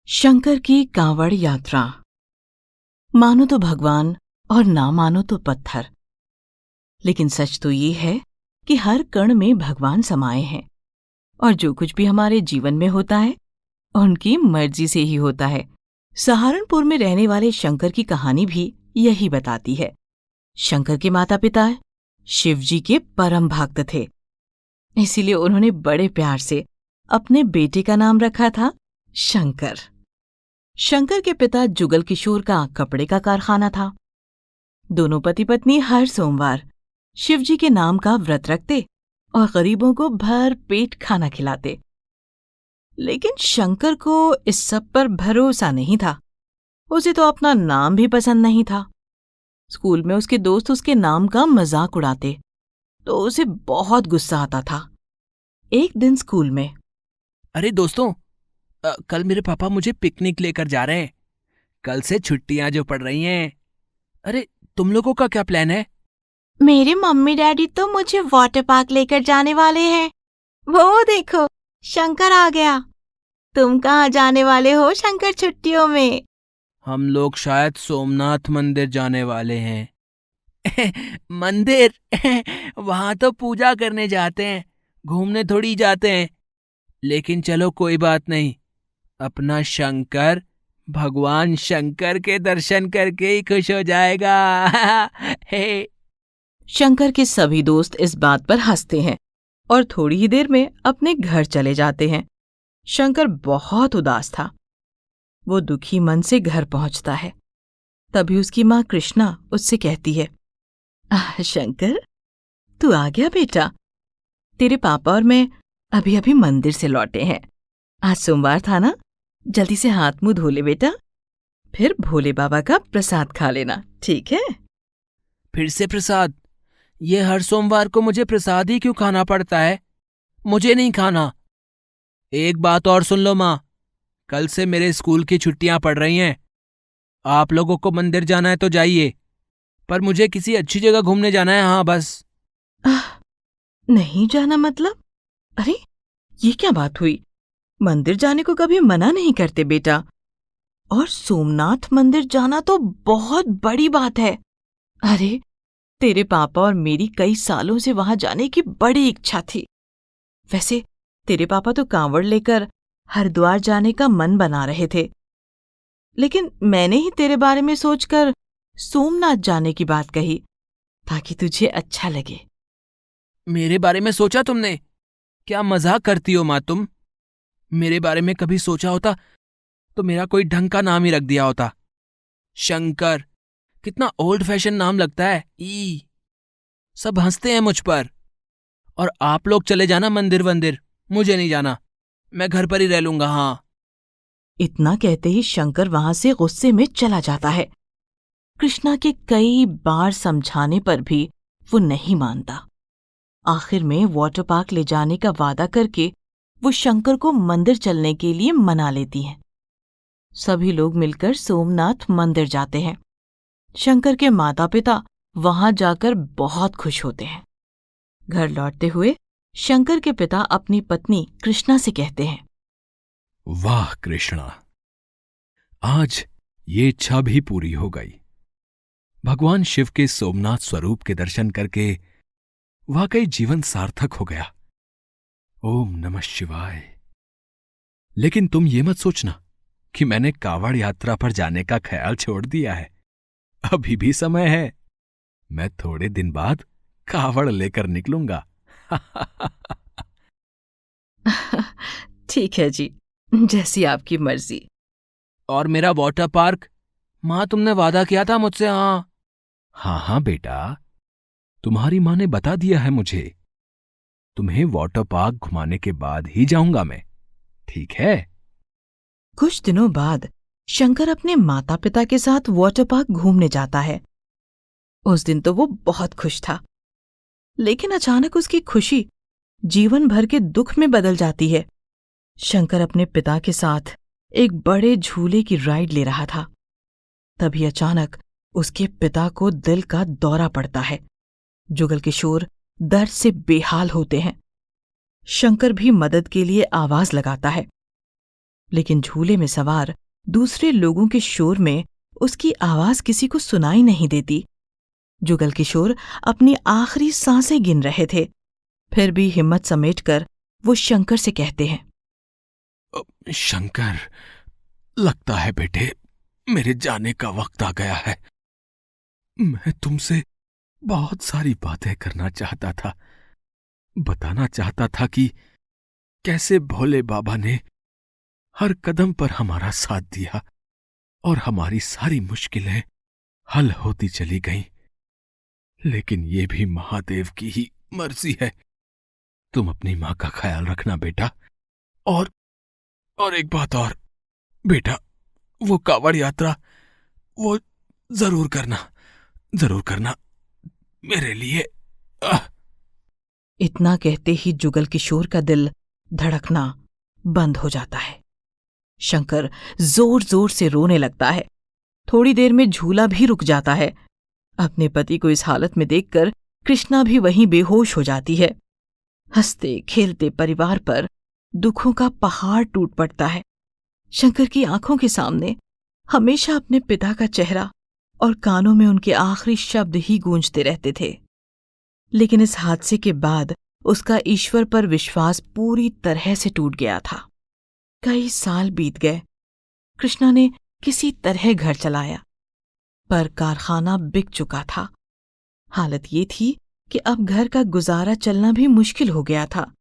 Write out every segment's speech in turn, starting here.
शंकर की कांवड़ यात्रा। मानो तो भगवान और ना मानो तो पत्थर, लेकिन सच तो ये है कि हर कण में भगवान समाये हैं और जो कुछ भी हमारे जीवन में होता है उनकी मर्जी से ही होता है। सहारनपुर में रहने वाले शंकर की कहानी भी यही बताती है। शंकर के माता पिता शिव जी के परम भक्त थे, इसीलिए उन्होंने बड़े प्यार से अपने बेटे का नाम रखा था शंकर। शंकर के पिता जुगल किशोर का कपड़े का कारखाना था। दोनों पति पत्नी हर सोमवार शिव जी के नाम का व्रत रखते और गरीबों को भर पेट खाना खिलाते। लेकिन शंकर को इस सब पर भरोसा नहीं था। उसे तो अपना नाम भी पसंद नहीं था। स्कूल में उसके दोस्त उसके नाम का मजाक उड़ाते तो उसे बहुत गुस्सा आता था। एक दिन स्कूल में, अरे दोस्तों, कल मेरे पापा मुझे पिकनिक लेकर जा रहे हैं। कल से छुट्टियां जो पड़ रही हैं। अरे तुम लोगों का क्या प्लान है? मेरे मम्मी डैडी तो मुझे वाटर पार्क लेकर जाने वाले हैं। वो देखो, शंकर आ गया। तुम कहाँ जाने वाले हो शंकर छुट्टियों में? हम लोग शायद सोमनाथ मंदिर जाने वाले हैं। मंदिर? वहां तो पूजा करने जाते हैं, घूमने थोड़ी जाते हैं। लेकिन चलो कोई बात नहीं, अपना शंकर भगवान शंकर के दर्शन करके ही खुश हो जाएगा। हे। शंकर के सभी दोस्त इस बात पर हंसते हैं और थोड़ी ही देर में अपने घर चले जाते हैं। शंकर बहुत उदास था। वो दुखी मन से घर पहुंचता है। तभी उसकी माँ कृष्णा उससे कहती है, शंकर, तू आ गया बेटा। तेरे पापा और मैं अभी अभी मंदिर से लौटे हैं। आज सोमवार था ना, जल्दी से हाथ मुंह धो ले बेटा, फिर भोले बाबा का प्रसाद खा लेना, ठीक है? फिर से प्रसाद? ये हर सोमवार को मुझे प्रसाद ही क्यों खाना पड़ता है? मुझे नहीं खाना। एक बात और सुन लो माँ, कल से मेरे स्कूल की छुट्टियां पड़ रही हैं। आप लोगों को मंदिर जाना है तो जाइए, पर मुझे किसी अच्छी जगह घूमने जाना है। हाँ बस। नहीं जाना मतलब? अरे ये क्या बात हुई? मंदिर जाने को कभी मना नहीं करते बेटा। और सोमनाथ मंदिर जाना तो बहुत बड़ी बात है। अरे, तेरे पापा और मेरी कई सालों से वहां जाने की बड़ी इच्छा थी। वैसे तेरे पापा तो कांवड़ लेकर हरिद्वार जाने का मन बना रहे थे, लेकिन मैंने ही तेरे बारे में सोचकर सोमनाथ जाने की बात कही ताकि तुझे अच्छा लगे। मेरे बारे में सोचा तुमने? क्या मजाक करती हो माँ तुम? मेरे बारे में कभी सोचा होता तो मेरा कोई ढंग का नाम ही रख दिया होता। शंकर कितना ओल्ड फैशन नाम लगता है। सब हंसते हैं मुझ पर। और आप लोग चले जाना मंदिर वंदिर, मुझे नहीं जाना। मैं घर पर ही रह लूंगा। हाँ। इतना कहते ही शंकर वहां से गुस्से में चला जाता है। कृष्णा के कई बार समझाने पर भी वो नहीं मानता। आखिर में वाटर पार्क ले जाने का वादा करके वो शंकर को मंदिर चलने के लिए मना लेती हैं। सभी लोग मिलकर सोमनाथ मंदिर जाते हैं। शंकर के माता पिता वहां जाकर बहुत खुश होते हैं। घर लौटते हुए शंकर के पिता अपनी पत्नी कृष्णा से कहते हैं, वाह कृष्णा, आज ये इच्छा भी पूरी हो गई। भगवान शिव के सोमनाथ स्वरूप के दर्शन करके वाकई जीवन सार्थक हो गया। ओम नमः शिवाय। लेकिन तुम ये मत सोचना कि मैंने कांवड़ यात्रा पर जाने का ख्याल छोड़ दिया है। अभी भी समय है। मैं थोड़े दिन बाद कांवड़ लेकर निकलूंगा। ठीक है जी, जैसी आपकी मर्जी। और मेरा वाटर पार्क? माँ तुमने वादा किया था मुझसे। हाँ हाँ हाँ बेटा, तुम्हारी माँ ने बता दिया है मुझे। तुम्हें वाटर पार्क घुमाने के बाद ही जाऊंगा मैं, ठीक है? कुछ दिनों बाद शंकर अपने माता पिता के साथ वाटर पार्क घूमने जाता है। उस दिन तो वो बहुत खुश था, लेकिन अचानक उसकी खुशी जीवन भर के दुख में बदल जाती है। शंकर अपने पिता के साथ एक बड़े झूले की राइड ले रहा था। तभी अचानक उसके पिता को दिल का दौरा पड़ता है। जुगल किशोर दर्द से बेहाल होते हैं। शंकर भी मदद के लिए आवाज लगाता है। लेकिन झूले में सवार दूसरे लोगों के शोर में उसकी आवाज किसी को सुनाई नहीं देती। जुगल किशोर अपनी आखिरी सांसें गिन रहे थे। फिर भी हिम्मत समेटकर वो शंकर से कहते हैं, शंकर, लगता है बेटे मेरे जाने का वक्त आ गया है। मैं तुमसे बहुत सारी बातें करना चाहता था, बताना चाहता था कि कैसे भोले बाबा ने हर कदम पर हमारा साथ दिया और हमारी सारी मुश्किलें हल होती चली गईं। लेकिन ये भी महादेव की ही मर्जी है। तुम अपनी मां का ख्याल रखना बेटा। और एक बात और बेटा, वो कावड़ यात्रा वो जरूर करना मेरे लिए। इतना कहते ही जुगल किशोर का दिल धड़कना बंद हो जाता है। शंकर जोर जोर से रोने लगता है। थोड़ी देर में झूला भी रुक जाता है। अपने पति को इस हालत में देखकर कृष्णा भी वहीं बेहोश हो जाती है। हंसते खेलते परिवार पर दुखों का पहाड़ टूट पड़ता है। शंकर की आंखों के सामने हमेशा अपने पिता का चेहरा और कानों में उनके आखिरी शब्द ही गूंजते रहते थे। लेकिन इस हादसे के बाद उसका ईश्वर पर विश्वास पूरी तरह से टूट गया था। कई साल बीत गए। कृष्णा ने किसी तरह घर चलाया, पर कारखाना बिक चुका था। हालत ये थी कि अब घर का गुजारा चलना भी मुश्किल हो गया था।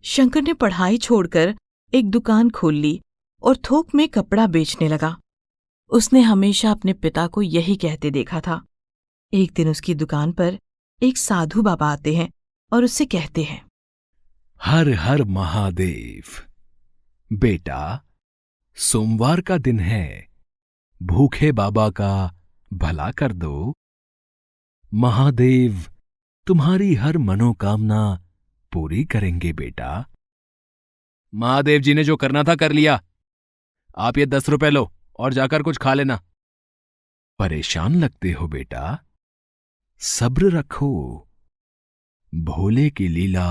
शंकर ने पढ़ाई छोड़कर एक दुकान खोल ली और थोक में कपड़ा बेचने लगा। उसने हमेशा अपने पिता को यही कहते देखा था। एक दिन उसकी दुकान पर एक साधु बाबा आते हैं और उससे कहते हैं, हर हर महादेव। बेटा, सोमवार का दिन है, भूखे बाबा का भला कर दो। महादेव तुम्हारी हर मनोकामना पूरी करेंगे बेटा। महादेव जी ने जो करना था कर लिया। आप ये 10 रुपए लो और जाकर कुछ खा लेना। परेशान लगते हो बेटा, सब्र रखो। भोले की लीला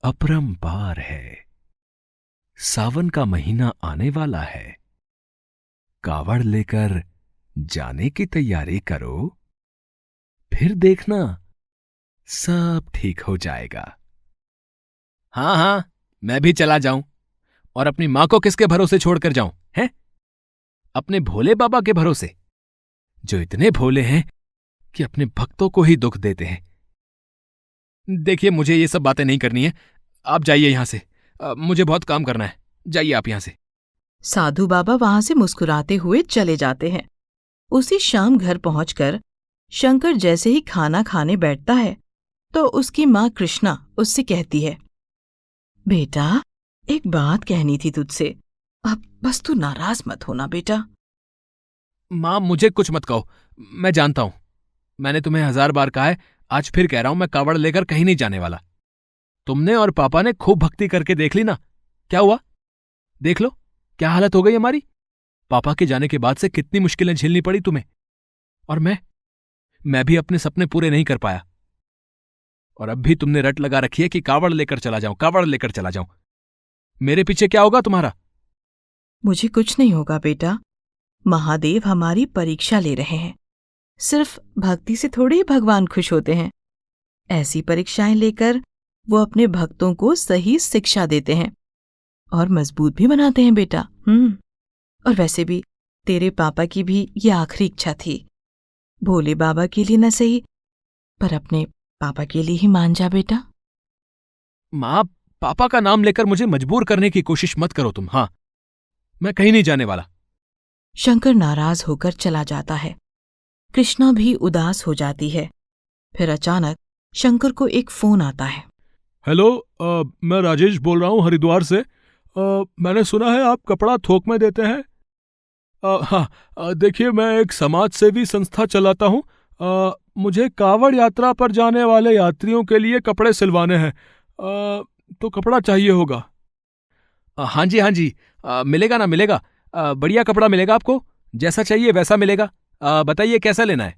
अपरंपार है। सावन का महीना आने वाला है। कावड़ लेकर जाने की तैयारी करो, फिर देखना सब ठीक हो जाएगा। हाँ, मैं भी चला जाऊं। और अपनी मां को किसके भरोसे छोड़कर जाऊं, हैं? अपने भोले बाबा के भरोसे, जो इतने भोले हैं कि अपने भक्तों को ही दुख देते हैं। देखिए, मुझे ये सब बातें नहीं करनी है। आप जाइए यहां से। मुझे बहुत काम करना है। जाइए आप यहां से। साधु बाबा वहां से मुस्कुराते हुए चले जाते हैं। उसी शाम घर पहुंचकर शंकर जैसे ही खाना खाने बैठता है तो उसकी मां कृष्णा उससे कहती है, बेटा, एक बात कहनी थी तुझसे। अब बस तू नाराज मत होना बेटा। मां, मुझे कुछ मत कहो। मैं जानता हूं। मैंने तुम्हें 1000 बार कहा है, आज फिर कह रहा हूं, मैं कावड़ लेकर कहीं नहीं जाने वाला। तुमने और पापा ने खूब भक्ति करके देख ली ना, क्या हुआ? देख लो क्या हालत हो गई हमारी। पापा के जाने के बाद से कितनी मुश्किलें झेलनी पड़ी तुम्हें। और मैं भी अपने सपने पूरे नहीं कर पाया। और अब भी तुमने रट लगा रखी है कि कावड़ लेकर चला जाऊं। मेरे पीछे क्या होगा तुम्हारा? मुझे कुछ नहीं होगा बेटा। महादेव हमारी परीक्षा ले रहे हैं। सिर्फ भक्ति से थोड़े ही भगवान खुश होते हैं। ऐसी परीक्षाएं लेकर वो अपने भक्तों को सही शिक्षा देते हैं और मजबूत भी बनाते हैं बेटा। और वैसे भी तेरे पापा की भी ये आखिरी इच्छा थी। भोले बाबा के लिए न सही, पर अपने पापा के लिए ही मान जा बेटा। मां, पापा का नाम लेकर मुझे मजबूर करने की कोशिश मत करो तुम। हाँ, मैं कहीं नहीं जाने वाला। शंकर नाराज होकर चला जाता है। कृष्णा भी उदास हो जाती है। फिर अचानक शंकर को एक फोन आता है। हेलो, मैं राजेश बोल रहा हूं हरिद्वार से। मैंने सुना है आप कपड़ा थोक में देते हैं। हाँ, देखिए, मैं एक समाज सेवी संस्था चलाता हूं। मुझे कावड़ यात्रा पर जाने वाले यात्रियों के लिए कपड़े सिलवाने हैं। तो कपड़ा चाहिए होगा। हाँ जी, मिलेगा ना, मिलेगा। बढ़िया कपड़ा मिलेगा आपको। जैसा चाहिए वैसा मिलेगा। बताइए कैसा लेना है।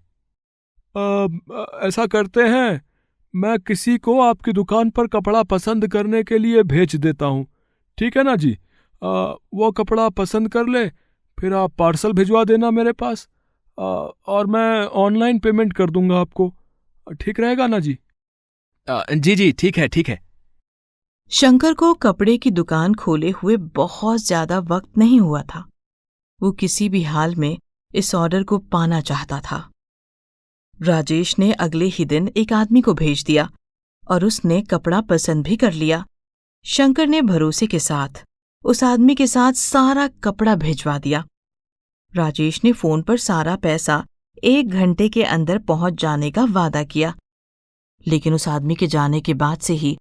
ऐसा करते हैं, मैं किसी को आपकी दुकान पर कपड़ा पसंद करने के लिए भेज देता हूं। ठीक है ना जी? वो कपड़ा पसंद कर ले, फिर आप पार्सल भिजवा देना मेरे पास, और मैं ऑनलाइन पेमेंट कर दूंगा आपको। ठीक रहेगा ना जी? जी जी, ठीक है ठीक है। शंकर को कपड़े की दुकान खोले हुए बहुत ज्यादा वक्त नहीं हुआ था। वो किसी भी हाल में इस ऑर्डर को पाना चाहता था। राजेश ने अगले ही दिन एक आदमी को भेज दिया और उसने कपड़ा पसंद भी कर लिया। शंकर ने भरोसे के साथ उस आदमी के साथ सारा कपड़ा भिजवा दिया। राजेश ने फोन पर सारा पैसा 1 घंटे के अंदर पहुंच जाने का वादा किया, लेकिन उस आदमी के जाने के बाद से ही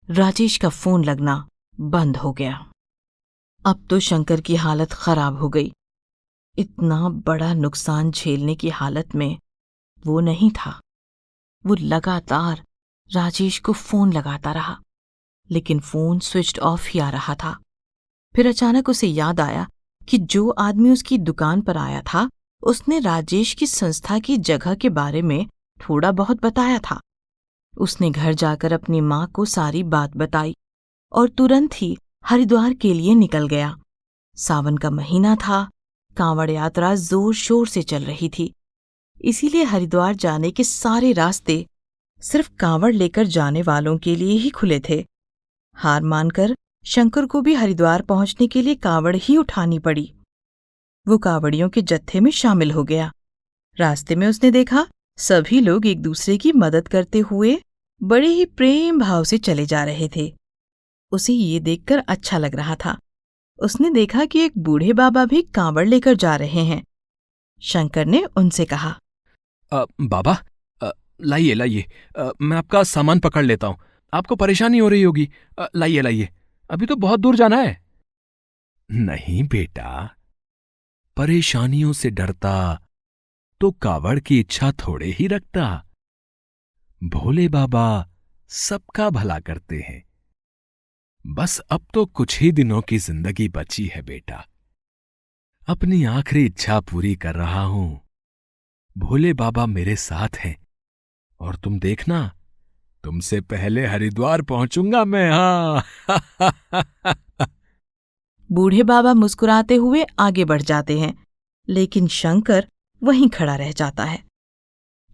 राजेश का फोन लगना बंद हो गया। अब तो शंकर की हालत खराब हो गई। इतना बड़ा नुकसान झेलने की हालत में वो नहीं था। वो लगातार राजेश को फोन लगाता रहा, लेकिन फोन स्विच्ड ऑफ ही आ रहा था। फिर अचानक उसे याद आया कि जो आदमी उसकी दुकान पर आया था, उसने राजेश की संस्था की जगह के बारे में थोड़ा बहुत बताया था। उसने घर जाकर अपनी माँ को सारी बात बताई और तुरंत ही हरिद्वार के लिए निकल गया। सावन का महीना था, कांवड़ यात्रा जोर शोर से चल रही थी, इसीलिए हरिद्वार जाने के सारे रास्ते सिर्फ कांवड़ लेकर जाने वालों के लिए ही खुले थे। हार मानकर शंकर को भी हरिद्वार पहुंचने के लिए कांवड़ ही उठानी पड़ी। वो कांवड़ियों के जत्थे में शामिल हो गया। रास्ते में उसने देखा सभी लोग एक दूसरे की मदद करते हुए बड़े ही प्रेम भाव से चले जा रहे थे। उसे ये देखकर अच्छा लग रहा था। उसने देखा कि एक बूढ़े बाबा भी कांवड़ लेकर जा रहे हैं। शंकर ने उनसे कहा, बाबा, लाइए लाइए, मैं आपका सामान पकड़ लेता हूं। आपको परेशानी हो रही होगी, लाइए लाइए, अभी तो बहुत दूर जाना है। नहीं बेटा, परेशानियों से डरता तो कावड़ की इच्छा थोड़े ही रखता। भोले बाबा सबका भला करते हैं। बस अब तो कुछ ही दिनों की जिंदगी बची है बेटा। अपनी आखिरी इच्छा पूरी कर रहा हूं। भोले बाबा मेरे साथ हैं, और तुम देखना, तुमसे पहले हरिद्वार पहुंचूंगा मैं। हाँ। बूढ़े बाबा मुस्कुराते हुए आगे बढ़ जाते हैं, लेकिन शंकर वहीं खड़ा रह जाता है।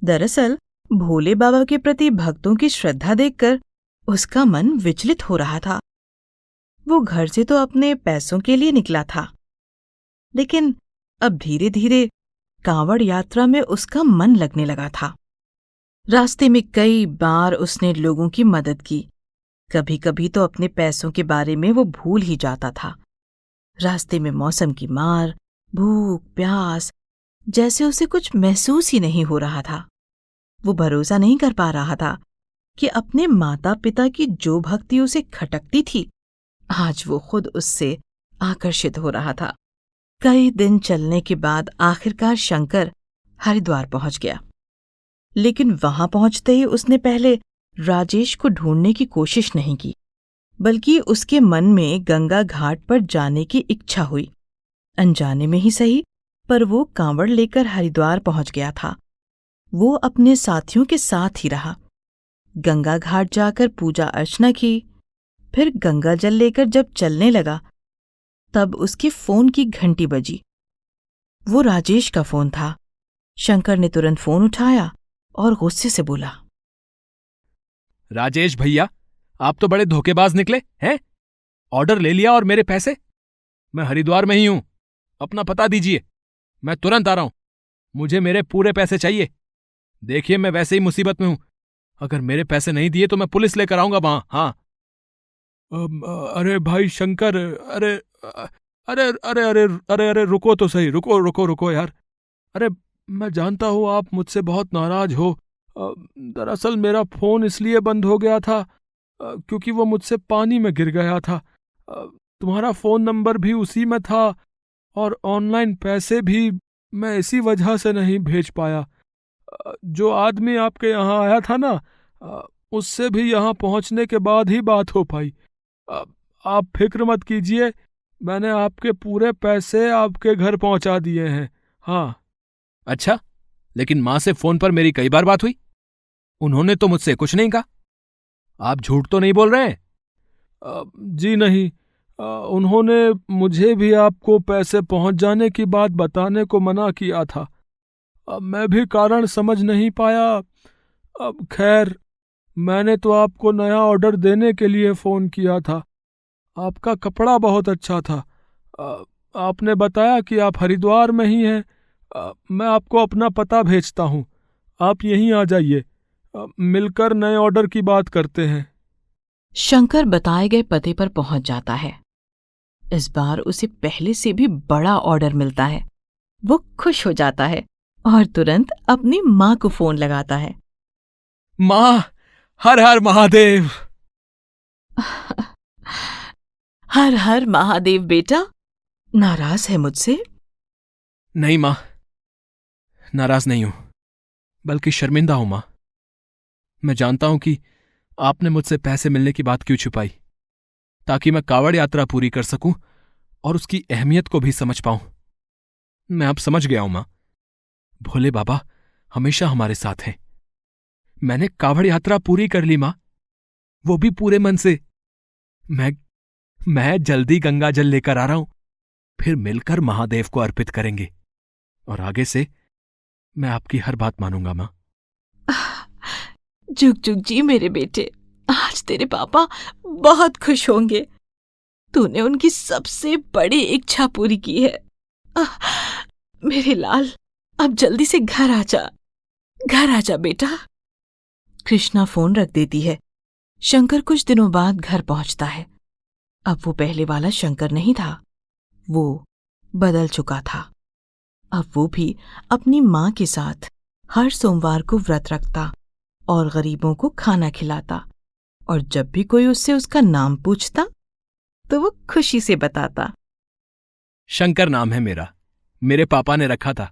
दरअसल भोले बाबा के प्रति भक्तों की श्रद्धा देखकर उसका मन विचलित हो रहा था। वो घर से तो अपने पैसों के लिए निकला था, लेकिन अब धीरे धीरे कांवड़ यात्रा में उसका मन लगने लगा था। रास्ते में कई बार उसने लोगों की मदद की। कभी कभी तो अपने पैसों के बारे में वो भूल ही जाता था। रास्ते में मौसम की मार, भूख, प्यास जैसे उसे कुछ महसूस ही नहीं हो रहा था। वो भरोसा नहीं कर पा रहा था कि अपने माता पिता की जो भक्ति उसे खटकती थी, आज वो खुद उससे आकर्षित हो रहा था। कई दिन चलने के बाद आखिरकार शंकर हरिद्वार पहुंच गया, लेकिन वहां पहुंचते ही उसने पहले राजेश को ढूंढने की कोशिश नहीं की, बल्कि उसके मन में गंगा घाट पर जाने की इच्छा हुई। अनजाने में ही सही, पर वो कांवड़ लेकर हरिद्वार पहुंच गया था। वो अपने साथियों के साथ ही रहा। गंगा घाट जाकर पूजा अर्चना की, फिर गंगा जल लेकर जब चलने लगा, तब उसके फोन की घंटी बजी। वो राजेश का फोन था। शंकर ने तुरंत फोन उठाया और गुस्से से बोला, राजेश भैया, आप तो बड़े धोखेबाज निकले हैं। ऑर्डर ले लिया और मेरे पैसे। मैं हरिद्वार में ही हूं, अपना पता दीजिए, मैं तुरंत आ रहा हूं। मुझे मेरे पूरे पैसे चाहिए। देखिए, मैं वैसे ही मुसीबत में हूं। अगर मेरे पैसे नहीं दिए तो मैं पुलिस लेकर आऊंगा वहां। हाँ। अरे भाई शंकर, अरे अरे अरे अरे अरे अरे रुको तो सही, रुको रुको रुको यार। अरे मैं जानता हूँ आप मुझसे बहुत नाराज हो। दरअसल मेरा फोन इसलिए बंद हो गया था क्योंकि वो मुझसे पानी में गिर गया था। तुम्हारा फोन नंबर भी उसी में था और ऑनलाइन पैसे भी मैं इसी वजह से नहीं भेज पाया। जो आदमी आपके यहाँ आया था ना, उससे भी यहाँ पहुँचने के बाद ही बात हो पाई। आप फिक्र मत कीजिए, मैंने आपके पूरे पैसे आपके घर पहुँचा दिए हैं। हाँ। अच्छा, लेकिन माँ से फोन पर मेरी कई बार बात हुई, उन्होंने तो मुझसे कुछ नहीं कहा। आप झूठ तो नहीं बोल रहे हैं? जी नहीं, उन्होंने मुझे भी आपको पैसे पहुंच जाने की बात बताने को मना किया था। अब मैं भी कारण समझ नहीं पाया। अब खैर, मैंने तो आपको नया ऑर्डर देने के लिए फ़ोन किया था। आपका कपड़ा बहुत अच्छा था। आपने बताया कि आप हरिद्वार में ही हैं। मैं आपको अपना पता भेजता हूँ, आप यहीं आ जाइए। मिलकर नए ऑर्डर की बात करते हैं। शंकर बताए गए पते पर पहुंच जाता है। इस बार उसे पहले से भी बड़ा ऑर्डर मिलता है। वो खुश हो जाता है और तुरंत अपनी माँ को फोन लगाता है। माँ, हर हर महादेव। हर हर महादेव बेटा, नाराज है मुझसे? नहीं माँ, नाराज नहीं हूं, बल्कि शर्मिंदा हूं माँ। मैं जानता हूं कि आपने मुझसे पैसे मिलने की बात क्यों छुपाई, ताकि मैं कावड़ यात्रा पूरी कर सकूं और उसकी अहमियत को भी समझ पाऊं। मैं अब समझ गया हूं मां। भोले बाबा हमेशा हमारे साथ हैं। मैंने कावड़ यात्रा पूरी कर ली मां, वो भी पूरे मन से। मैं जल्दी गंगा जल लेकर आ रहा हूं, फिर मिलकर महादेव को अर्पित करेंगे और आगे से मैं आपकी हर बात मानूंगा मां। जुग जुग जी मेरे बेटे, आज तेरे पापा बहुत खुश होंगे। तूने उनकी सबसे बड़ी इच्छा पूरी की है। आह, मेरे लाल, अब जल्दी से घर आ जा, घर आ जा बेटा। कृष्णा फोन रख देती है। शंकर कुछ दिनों बाद घर पहुंचता है। अब वो पहले वाला शंकर नहीं था, वो बदल चुका था। अब वो भी अपनी माँ के साथ हर सोमवार को व्रत रखता और गरीबों को खाना खिलाता, और जब भी कोई उससे उसका नाम पूछता तो वो खुशी से बताता। शंकर नाम है मेरा, मेरे पापा ने रखा था।